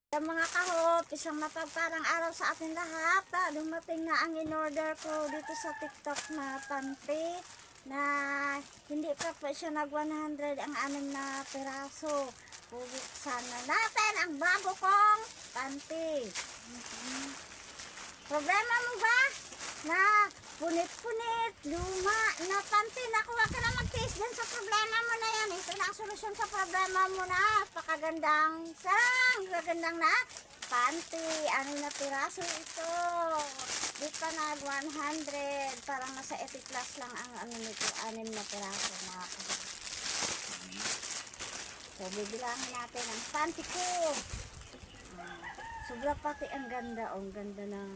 Mga kahop, isang mapagparang araw sa ating lahat. Dumating na ang in-order ko dito sa TikTok na panty na hindi pa siya nag 100 ang 6 na piraso. Bubuksan na natin ang bago kong panty. Problema mo ba na punit-punit, luma na panty? Naku, wag ka na magtiis dyan sa problema mo na yan. Ito na ang solusyon sa problema mo na. Pakagandang gagandang na panty. Ano na piraso ito? Di pa nag 100. Parang nasa 80 plus lang ang ano nito. 6 na piraso, mga kapatid. So, bibilangin natin ang panty ko. Sobra pati ang ganda. Ang ganda ng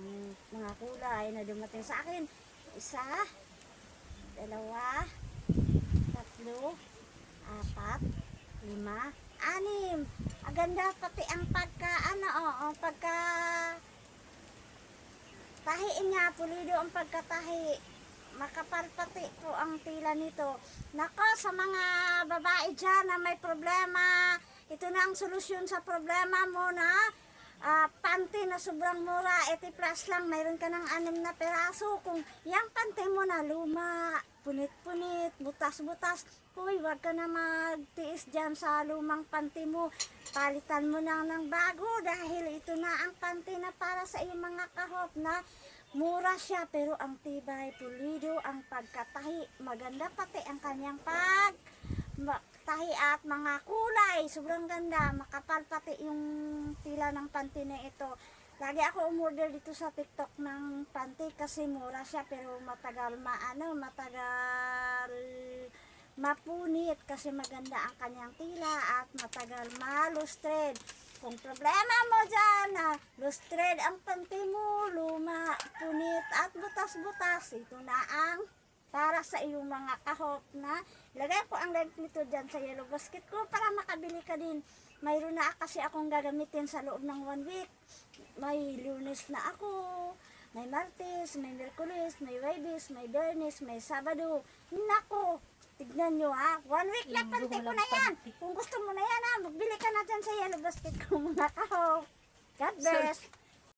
mga kulay na dumating sa akin. 1, 2, 3, 4, 5, 6. Ang ganda pati ang pagka pagka tahiin niya, pulido ang pagkatahi. Makapal pati po ang tila nito. Nako, sa mga babae dyan na may problema, ito na ang solusyon sa problema mo na panty na sobrang mura, 80 plus lang, mayroon ka ng 6 na peraso. Kung yung panty mo na luma, punit-punit, butas-butas, huy, wag ka na magtiis dyan sa lumang panty mo. Palitan mo na ng bago dahil ito na ang panty na para sa iyong mga kahop na mura siya pero ang tibay, pulido, ang pagkatahi, maganda pati ang kanyang tahi at mga kulay, sobrang ganda, makapal pati yung tila ng panty na ito. Lagi ako umorder dito sa TikTok ng panty kasi mura siya pero matagal mapunit kasi maganda ang kanyang tila at matagal malustred. Kung problema mo dyan na lustred ang panty mo, luma, punit at butas-butas, ito na ang para sa iyong mga kahop na ilagay ko ang link nito dyan sa yellow basket ko para makabili ka din. Mayroon na kasi akong gagamitin sa loob ng 1 week. May Lunes na ako, may Martes, may Merkulis, may Huwebes, may Biyernes, may Sabado. Nako, tignan nyo ha, 1 week na panty ko na yan. Kung gusto mo na yan ha, magbili ka na dyan sa yellow basket ko mga kahop. God bless.